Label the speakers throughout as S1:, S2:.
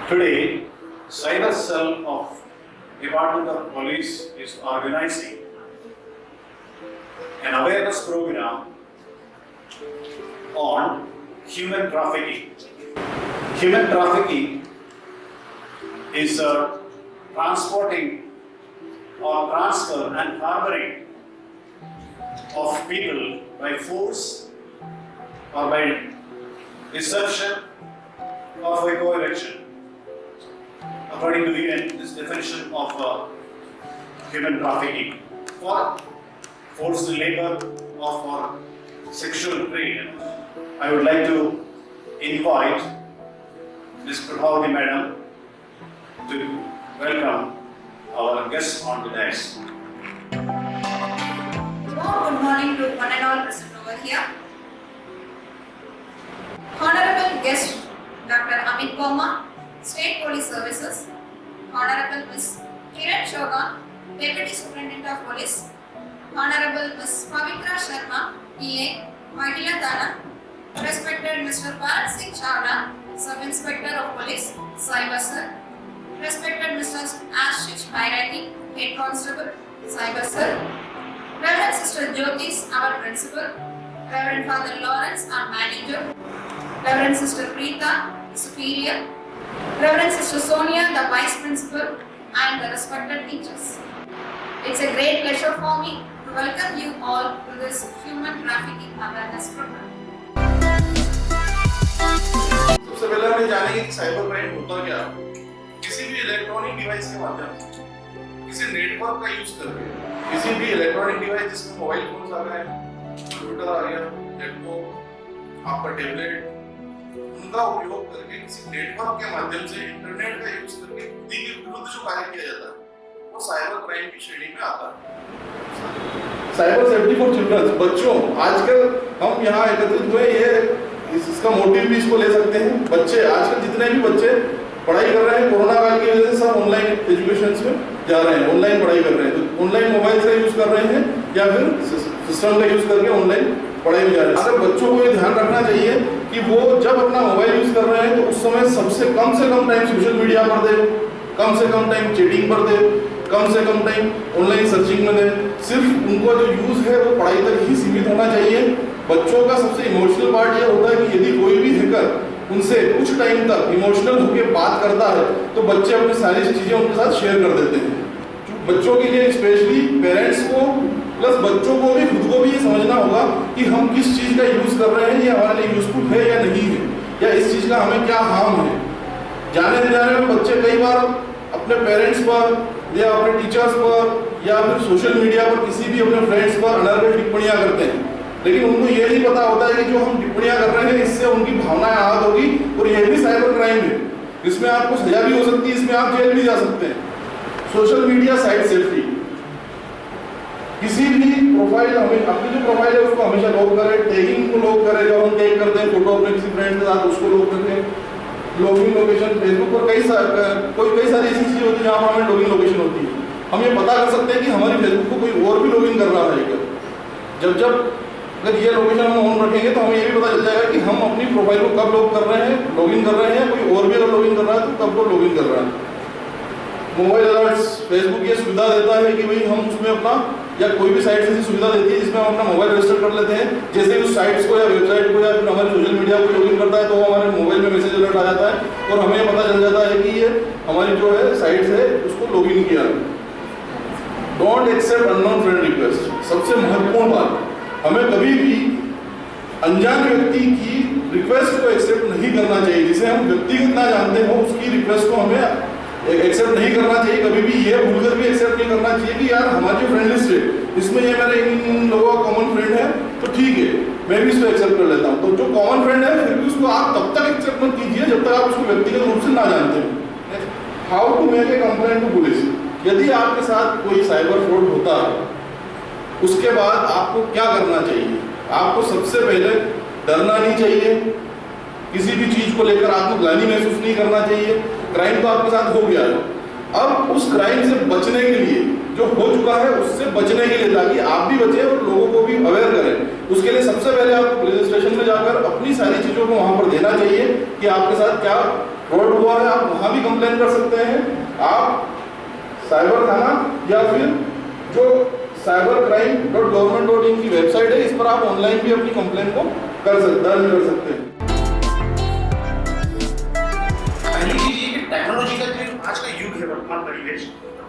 S1: Today, Cyber Cell of Department of Police is organizing an awareness program on human trafficking. Human trafficking is transporting or transfer and harboring of people by force or by deception or by coercion. According to the UN, this definition of human trafficking for forced labor or for sexual trade. I would like to invite Ms. Prabhavati Madam to welcome our guest on the dais.
S2: Good morning to one and all present over here. Honorable guest Dr. Amit Verma, State Police Services, Honorable Ms. Kiran Shogan, Deputy Superintendent of Police, Honorable Ms. Pavitra Sharma, PA, Mahila Thana, Respected Mr. Bharat Singh Chawla, Sub-Inspector of Police, Cyber Cell, Respected Mr. Ashish Bairati, Head Constable, Cyber Cell, Reverend Sister Jyotis, our Principal, Reverend Father Lawrence, our Manager, Reverend Sister Preeta, Superior, Reverend Sister Sonia, the Vice Principal, and the respected teachers. It's a great pleasure for me to welcome you all to this human trafficking awareness program.
S3: सबसे पहले हमें जानेंगे कि cyber crime होता क्या है। किसी भी इलेक्ट्रॉनिक डिवाइस के माध्यम से, किसी नेटवर्क का यूज करके, किसी भी इलेक्ट्रॉनिक डिवाइस जिसमें मोबाइल फोन आ गए, कंप्यूटर आ गया, लैपटॉप, आपका टैबलेट, उनका उपयोग करके किसी नेटवर्क के माध्यम से इंटरनेट का यूज करके खुद के विरुद्ध जो कार्य किया जाता है, वो साइबर क्राइम की श्रेणी में आता है। साइबर सेफ्टी फॉर चिल्ड्रन, बच्चों, आजकल हम यहाँ एकत्रित हुए, ये इसका मोटिव भी इसको ले सकते हैं। बच्चे आजकल जितने भी बच्चे पढ़ाई कर रहे हैं, कोरोना काल की वजह से सब ऑनलाइन एजुकेशन में जा रहे हैं, ऑनलाइन पढ़ाई कर रहे हैं, तो ऑनलाइन मोबाइल का यूज कर रहे हैं या फिर सिस्टम का यूज करके ऑनलाइन पढ़ाई में जा रहे हैं। अगर बच्चों को ये ध्यान रखना चाहिए कि वो जब अपना मोबाइल यूज कर रहे हैं तो उस समय सबसे कम से कम टाइम सोशल मीडिया पर दे, कम से कम टाइम चैटिंग पर दे, कम से कम टाइम ऑनलाइन सर्चिंग में दे। सिर्फ उनको जो यूज है वो पढ़ाई तक ही सीमित होना चाहिए। बच्चों का सबसे इमोशनल पार्ट ये होता है कि यदि कोई भी हैकर उनसे कुछ टाइम तक इमोशनल होकर बात करता है तो बच्चे अपनी सारी चीजें उनके साथ शेयर कर देते हैं। बच्चों के लिए स्पेशली पेरेंट्स को प्लस बच्चों को भी खुद को भी ये समझना होगा कि हम किस चीज का यूज कर रहे हैं, ये हमारे लिए यूजफुल है या नहीं है, या इस चीज का हमें क्या हार्म है। जाने जाने में बच्चे कई बार अपने पेरेंट्स पर या अपने टीचर्स पर या फिर सोशल मीडिया पर किसी भी अपने फ्रेंड्स पर अनर्गल टिप्पणियां करते हैं, लेकिन उनको ये नहीं पता होता है कि जो हम टिप्पणियां कर रहे हैं इससे उनकी भावनाएं आहत होगी और ये भी साइबर क्राइम है। इसमें आपको सजा भी हो सकती है, इसमें आप जेल भी जा सकते हैं। सोशल मीडिया साइट सेफ्टी, किसी भी प्रोफाइल, हमें अपनी जो प्रोफाइल है उसको हमेशा लॉक करें, टैगिंग को लॉक करें, जब हम टैग करते हैं फोटो अपने किसी फ्रेंड के साथ उसको लॉक करें। लॉगिन लोकेशन, फेसबुक पर कई सारी ऐसी चीजें होती है जहाँ पर हमें लॉगिन लोकेशन होती है। हम ये पता कर सकते हैं कि हमारी फेसबुक को कोई और भी लॉगिन कर रहा है। जब अगर ये लोकेशन हम ऑन रखेंगे तो हमें ये भी पता चल जाएगा कि हम अपनी प्रोफाइल को कब लॉग कर रहे हैं, लॉगिन कर रहे हैं, कोई और भी अगर लॉगिन कर रहा है तो कब वो लॉगिन कर रहा है। मोबाइल अलर्ट्स, फेसबुक ये सुविधा देता है कि भाई हम उसमें अपना, या कोई भी साइट ऐसी सुविधा देती है जिसमें हम अपना मोबाइल रजिस्टर कर लेते हैं। जैसे ही उस साइट्स को या वेबसाइट को या फिर हमारे सोशल मीडिया को लॉगिन करता है तो हमारे मोबाइल में मैसेज अलर्ट आ जाता है और हमें पता चल जाता है कि ये हमारी जो है साइट्स है उसको लॉगिन किया है। Don't accept unknown friend request, सबसे महत्वपूर्ण बात, हमें कभी भी अनजान व्यक्ति की रिक्वेस्ट को एक्सेप्ट नहीं करना चाहिए। जिसे हम व्यक्तिगत ना जानते हो उसकी रिक्वेस्ट को हमें एक्सेप्ट नहीं करना चाहिए। कभी भी ये भूलकर भी एक्सेप्ट नहीं करना चाहिए कि यार हमारी जो फ्रेंड लिस्ट है इसमें ये मेरे इन लोगों का कॉमन फ्रेंड है तो ठीक है मैं भी इसको एक्सेप्ट कर लेता हूँ। तो जो कॉमन फ्रेंड है फिर भी उसको आप तब तक एक्सेप्ट मत कीजिए जब तक आप उसको व्यक्तिगत रूप से ना जानते हो। How to make a complaint to police, यदि आपके साथ कोई साइबर फ्रॉड होता है उसके बाद आपको क्या करना चाहिए। आपको सबसे पहले डरना नहीं चाहिए, किसी भी चीज को लेकर आत्मग्लानि महसूस नहीं करना चाहिए। क्राइम तो आपके साथ हो गया है, अब उस क्राइम से बचने के लिए, जो हो चुका है उससे बचने के लिए, ताकि आप भी बचें और लोगों को भी अवेयर करें, उसके लिए सबसे पहले आपको पुलिस स्टेशन में जाकर अपनी सारी चीजों को वहां पर देना चाहिए कि आपके साथ क्या फ्रॉड हुआ है आप वहाँ भी कंप्लेन कर सकते हैं। आप साइबर थाना या फिर जो cybercrime.government.in की वेबसाइट है, इस पर आप ऑनलाइन भी अपनी कंप्लेन को दर्ज कर सकते हैं।
S4: पहली चीज ये कि टेक्नोलॉजी का जो आज का युग है, वर्तमान परिवेश,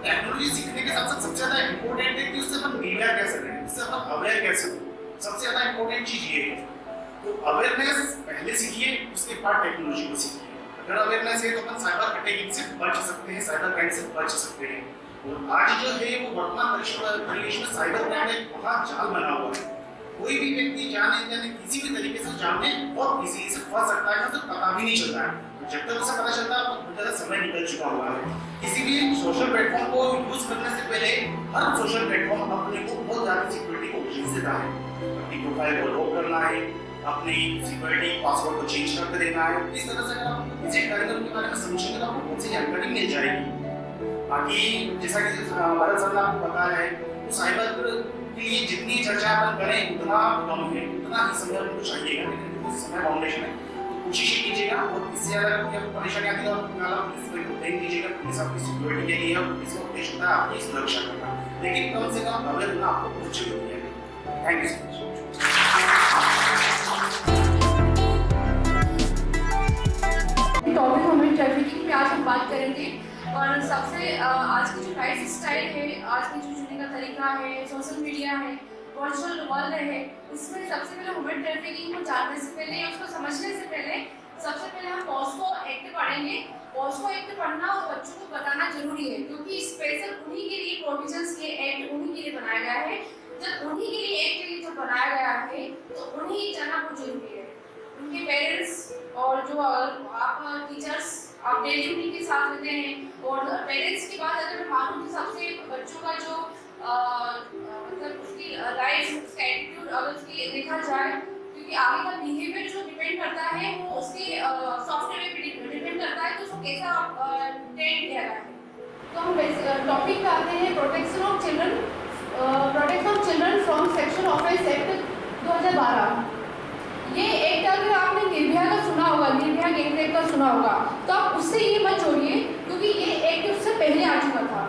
S4: टेक्नोलॉजी सीखने के साथ साथ सबसे ज्यादा इम्पोर्टेंट है कि उससे अपन मिलना कैसे करें, उससे अपन अवेयर कैसे हो। सबसे ज्यादा इम्पोर्टेंट चीज ये है। तो अवेयरनेस पहले सीखिए, उसके बाद टेक्नोलॉजी को सीखिए। अगर अवेयरनेस है तो अपन साइबर अटैकिंग से बच सकते हैं, साइबर क्राइम से बच सकते हैं। और आज जो है वो वर्तमान परिवेश में साइबर क्राइम एक महाजाल बना हुआ है। कोई भी व्यक्ति जाने अनजाने किसी भी तरीके से जाने बहुत इजी से फंस सकता है, उसे पता भी नहीं चलता है। जब तक उसे पता चलता है बहुत ज़्यादा समय निकल चुका हुआ है। किसी भी सोशल प्लेटफॉर्म को यूज करने से पहले हर सोशल प्लेटफॉर्म अपने को बहुत ज़्यादा सिक्योरिटी को ऑप्शंस देता है। अपनी प्रोफाइल को लॉक करना है, अपनी सिक्योरिटी पासवर्ड को चेंज करके देना है। इस तरह से अगर आप विजिट करेंगे उनके बारे में समझेंगे तो आपको बहुत सी जानकारी मिल जाएगी। बाकी जैसा कि भारत सर ने आपको बताया है, तो साइबर के लिए जितनी चर्चा अपन करें उतना कम है, उतना ही समय आपको चाहिएगा। लेकिन कुछ समय फाउंडेशन है तो कोशिश कीजिएगा। और इससे ज़्यादा कोई आपको परेशानी आती है तो आप पुलिस को कंप्लेन कीजिएगा। पुलिस आपकी सिक्योरिटी के लिए, और पुलिस का उद्देश्य होता है आपकी सुरक्षा करना। लेकिन कम से कम अवेयर होना आपको बहुत जरूरी है। Thank you so much.
S5: Topic हमें ट्रैफिकिंग पे आज हम बात करेंगे। और सबसे आज की जो लाइफ स्टाइल है, आज की जो जीने का तरीका है, सोशल मीडिया है, वर्चुअल वर्ल्ड है, इसमें सबसे पहले ह्यूमन ट्रैफिकिंग को जानने से पहले, उसको समझने से पहले सबसे पहले हम पॉस्को एक्ट पढ़ेंगे। पॉस्को एक्ट पढ़ना और बच्चों को बताना जरूरी है, क्योंकि स्पेशल उन्हीं के लिए प्रोविजंस ये एक्ट उन्हीं के लिए बनाया गया है। जब उन्हीं के लिए एक्ट जब बनाया गया है तो उन्हीं जाना बहुत जरूरी है। उनके पेरेंट्स और जो आप टीचर्स आप डेली उन्हीं के साथ रहते हैं। और पेरेंट्स की बात अगर मैं मानूँ तो सबसे बच्चों का जो मतलब उसकी लाइफ, उसका एटीट्यूड अगर उसकी देखा जाए, क्योंकि आगे का बिहेवियर जो डिपेंड करता है वो उसके सॉफ्टवेयर पे डिपेंड करता है कि उसको कैसा ट्रेन किया गया है। तो हम टॉपिक पे आते हैं protection of children from sexual offence act 2012। ये एक्ट अगर आपने निर्भया का सुना होगा, निर्भया गैंग का सुना होगा, तो आप उससे ये मत जोड़िए, क्योंकि ये एक्ट उससे पहले आ चुका था।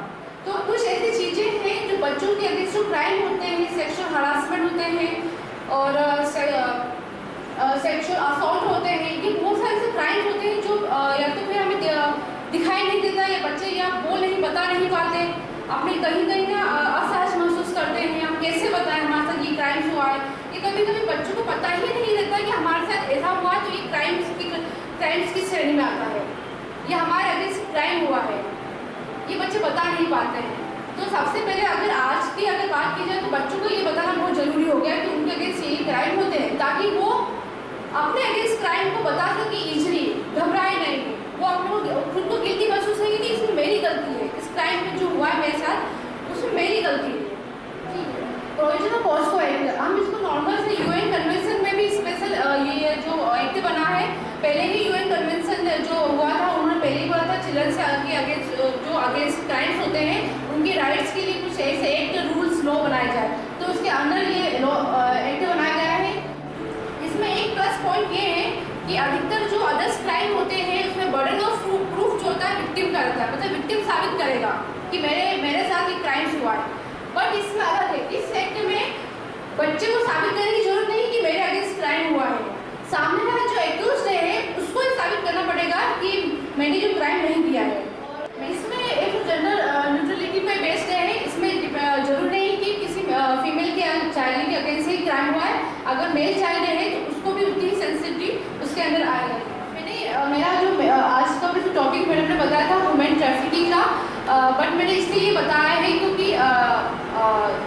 S5: तो कुछ ऐसी चीज़ें हैं जो बच्चों के अगेंस्ट जो क्राइम होते हैं, सेक्सुअल हरासमेंट होते हैं और सेक्सुअल असॉल्ट होते हैं, ये बहुत सारे ऐसे क्राइम होते हैं जो या तो फिर हमें दिखाई नहीं देता, या बच्चे या बोल नहीं, बता नहीं पाते, अपने कहीं कहीं ना असहज महसूस करते हैं। हम कैसे बताएं हमारे साथ ये क्राइम हुआ है। ये कभी कभी बच्चों को पता ही नहीं रहता कि हमारे साथ ऐसा हुआ, तो ये क्राइम्स की श्रेणी में आता है, ये हमारे अगेंस्ट क्राइम हुआ है, ये बच्चे बता नहीं पाते हैं। तो सबसे पहले अगर बात की जाए तो बच्चों को ये बताना बहुत ज़रूरी हो गया कि उनके अगेंस्ट ये क्राइम होते हैं, ताकि वो अपने अगेंस्ट क्राइम को बता सके ईजिली, घबराए नहीं, वो अपने खुद को गिल्टी महसूस नहीं कि इसमें मेरी गलती है, इस क्राइम में जो हुआ है मेरे साथ उसमें मेरी गलती है। ठीक है, प्रोविजन ऑफ पॉस्को एक्ट, हम इसको नॉर्मल से यूएन कन्वेंशन में भी स्पेशल ये जो एक्ट बना है, पहले ही यूएन कन्वेंशन जो हुआ था उन्होंने पहले ही बोला था चिल्ड्रन के अगेंस्ट जो अगेंस्ट क्राइम्स होते हैं उनके राइट्स के लिए कुछ ऐसे एक्ट रूल्स लॉ बनाए जाए, तो उसके अंदर ये लॉ एक्ट बनाया गया है। इसमें एक प्लस पॉइंट ये है कि अधिकतर जो अदर्स क्राइम होते हैं उसमें बर्डन ऑफ प्रूफ जो होता है विक्टिम का रहता है, मतलब विक्टिम साबित करेगा कि मेरे साथ ये क्राइम्स हुआ है। बट इसमें अलग है, इस एक्ट में बच्चे को साबित करने की जरूरत नहीं कि मेरे अगेंस्ट क्राइम हुआ है, सामने वाला जो एक्यूज्ड है उसको ही साबित करना पड़ेगा कि मैंने जो क्राइम नहीं किया है। इसमें एक जनरल न्यूट्रलिटी पे बेस्ड है, इसमें जरूर नहीं कि किसी फीमेल के चाइल्ड के अगेंस्ट ही क्राइम हुआ है, अगर मेल चाइल्ड है तो उसको भी उतनी सेंसिटिव उसके अंदर आएगा। मेरा जो आज का जो टॉपिक मैंने बताया था ह्यूमन ट्रैफिकिंग का, बट मैंने इसलिए ये बताया है क्योंकि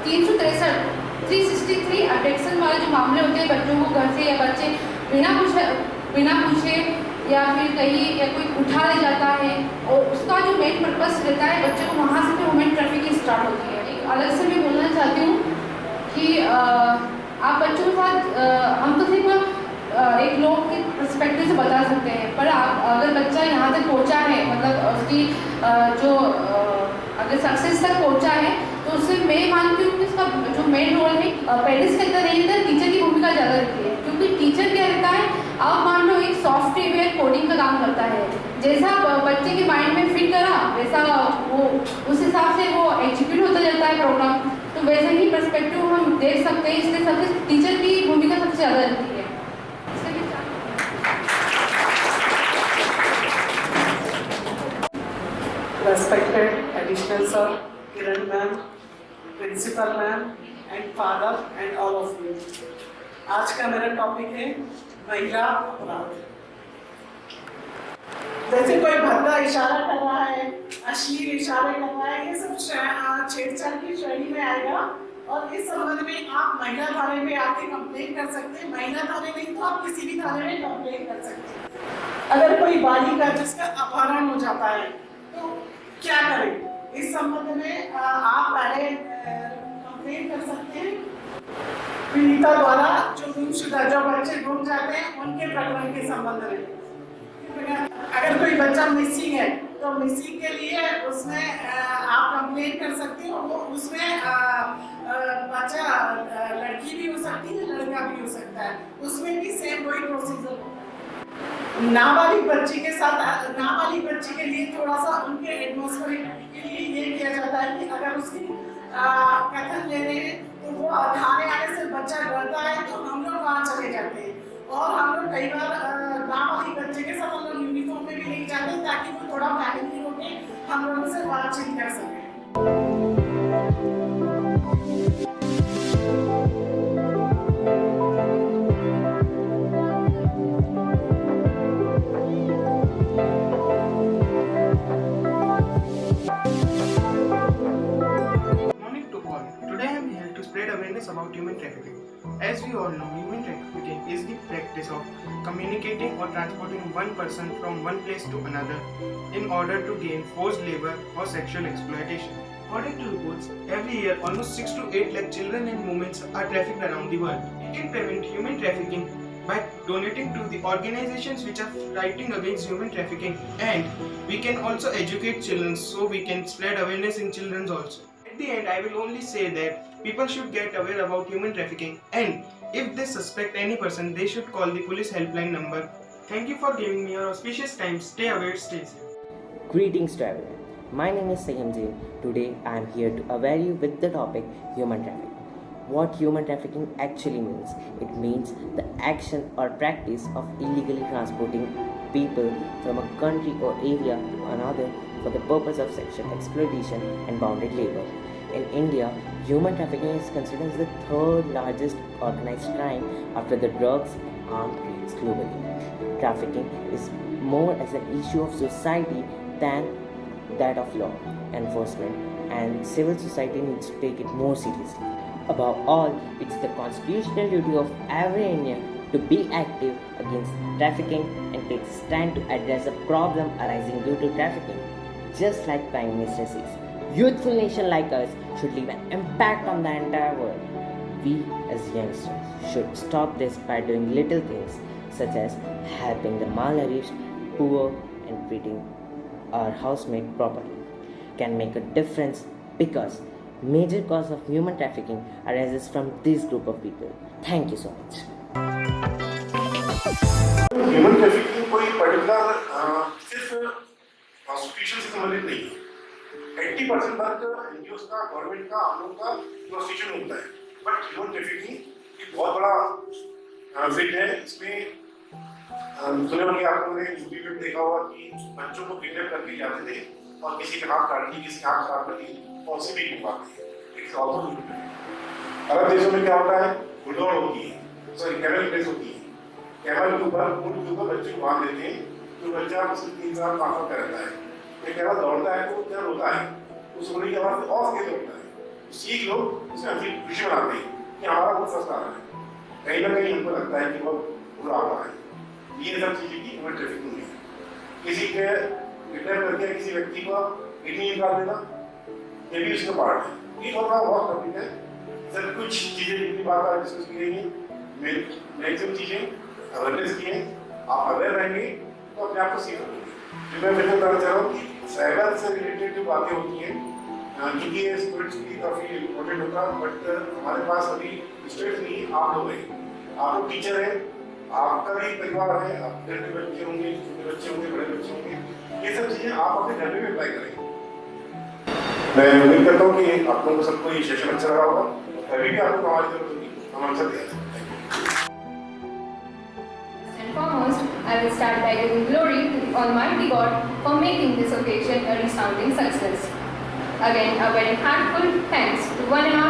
S5: 363 अब्डक्शन वाले जो मामले होते हैं बच्चों को घर से या बच्चे बिना पूछे या फिर कहीं या कोई उठा ले जाता है, और उसका जो मेन पर्पस रहता है बच्चे को वहाँ से फिर ह्यूमन ट्रैफिकिंग स्टार्ट होती है। एक अलग से मैं बोलना चाहती हूँ कि आप बच्चों के साथ हम तो सिर्फ एक लोग के पर्सपेक्टिव से बता सकते हैं, पर अगर बच्चा यहाँ तक पहुँचा है, मतलब उसकी जो अगर सक्सेस तक पहुँचा है, तो उससे मैं मानती हूँ कि उसका जो मेन रोल है पेरेंट्स के अंदर नहीं रहता, टीचर की भूमिका ज़्यादा रहती है। क्योंकि टीचर क्या रहता है, अब मान लो एक सॉफ्टवेयर कोडिंग का काम करता है, जैसा बच्चे के माइंड में फिट करा वैसा वो उस हिसाब से वो एग्जीक्यूट होता जाता है प्रोग्राम। तो वैसे ही पर्सपेक्टिव हम देख सकते हैं, इसलिए सबसे टीचर की भूमिका सबसे ज़्यादा रहती है।
S6: Respected additional sir, Kiran ma'am, principal ma'am and father and all of you. आज का मेरा टॉपिक है महिला अपराध। जैसे कोई भद्दा इशारा कर रहा है, अश्लील इशारे कर रहा है, ये सब छेड़छाड़ की श्रेणी में आएगा और इस संबंध में आप महिला थाने में आके कंप्लेन कर सकते हैं। महिला थाने नहीं तो आप किसी भी थाने में कंप्लेन कर सकते हैं। अगर कोई बालिका जिसका अपहरण हो जाता है तो क्या करें, इस संबंध में आप पहले कंप्लेन कर सकते हैं पीड़िता द्वारा। जो गुमशुदा जो बच्चे गुम जाते हैं उनके प्रकरण के संबंध में। अगर कोई बच्चा मिसिंग है तो मिसिंग के लिए उसमें आप कंप्लेन कर सकते हो। वो उसमें बच्चा लड़की भी हो सकती है, लड़का भी हो सकता है, उसमें भी सेम वही प्रोसीजर होता है। नाबालिग बच्ची के साथ नाबालिग बच्ची के लिए थोड़ा सा उनके एटमॉस्फेयर के लिए ये किया जाता है कि अगर उसकी कथन ले रहे हैं तो वो थाने आने से बच्चा डरता है तो हम लोग वहाँ चले जाते हैं। और हम लोग कई बार नाबालिग बच्चे के साथ हम लोग यूनिफॉर्म में भी नहीं जाते ताकि वो थोड़ा फैमिली होके हम लोगों से बातचीत कर सकें।
S7: Morning to all. Today I am here to spread awareness about human trafficking. As we all know, human trafficking is the practice of communicating or transporting one person from one place to another in order to gain forced labor or sexual exploitation. According to reports, every year almost 6 to 8 lakh children and women are trafficked around the world. We can prevent human trafficking by donating to the organizations which are fighting against human trafficking, and we can also educate children so we can spread awareness in children also. At the end, I will only say that people should get aware about human trafficking, and if they suspect any person, they should call the police helpline number. Thank you for giving me your auspicious time. Stay aware, stay safe.
S8: Greetings to everyone. My name is Sayam Jain. Today I am here to aware you with the topic human trafficking. What human trafficking actually means? It means the action or practice of illegally transporting people from a country or area to another for the purpose of sexual exploitation and bonded labor. In India, human trafficking is considered the third largest organized crime after the drugs arms trades globally. Trafficking is more as an issue of society than that of law enforcement, and civil society needs to take it more seriously. Above all, it's the constitutional duty of every Indian to be active against trafficking and take a stand to address the problem arising due to trafficking. Just like Prime Minister says, youthful nation like us should leave an impact on the entire world. We as youngsters should stop this by doing little things such as helping the malnourished, poor and treating our housemate properly can make a difference, because major cause of human trafficking arises from this group of people. Thank you so much.
S3: Human trafficking कोई particular सिर्फ constitution से संबंधित नहीं है। 80% तक NGO का, government का, हम लोग का कॉन्स्टिट्यूशन होता है, बट ह्यूमन ट्रैफिकिंग एक बहुत बड़ा फिट है। इसमें सुने होंगे आप लोगों ने यूपी में देखा होगा कि बच्चों को किडनैप करके जाते थे और किसी का हाथ काट दी, किसी का हाथ खराब कर दी और उसे भी घुमाते हैं। अरब देशों में क्या होता है, बुलडॉग होती है, सॉरी कैमल रेस होती है। कैमल के ऊपर, ऊंट के ऊपर बच्चे को बांध देते हैं, तो बच्चा उसके 3 साल 5 साल का रहता है। फिर कैमल दौड़ता है तो क्या होता है, उस होने के बाद और तेज होता है। सीख लोग उसे अजीब खुशी बनाते हैं कि हमारा बहुत सस्ता है। कहीं ना कहीं हमको लगता है कि बहुत बुरा हो रहा है। ये सब चीजें की ह्यूमन ट्रैफिकिंग है। किसी के किडनैप करके किसी व्यक्ति को किडनी निकाल देना, ये भी उसका पार्ट है। ये थोड़ा बहुत टॉपिक है सर, कुछ चीजें जितनी बात आज डिस्कस की गई हैं, मैक्सिमम चीजें अवेयरनेस की हैं। आप अवेयर रहेंगे तो अपने आप को सीख सकेंगे। मैं फिर बताना चाह रहा हूँ कि साइबर से रिलेटेड जो बातें होती हैं, क्योंकि ये स्टूडेंट्स के लिए काफ़ी इम्पोर्टेंट होता है, बट हमारे पास अभी स्टूडेंट्स नहीं, आप लोग हैं, आप लोग टीचर हैं, आपका भी परिवार है, आपके घर में बच्चे होंगे, छोटे बच्चे होंगे, बड़े बच्चे होंगे, ये सब चीजें आप अपने घर में भी अप्लाई करेंगे। मैं उम्मीद करता हूँ कि आप लोगों को सबको ये सेशन अच्छा लगा होगा। कभी भी आपको हमारी जरूरत होगी हम आंसर देंगे।
S9: First and foremost, I will start by giving glory to the Almighty God for making this occasion a resounding success. Again, a very heartfelt thanks to one and all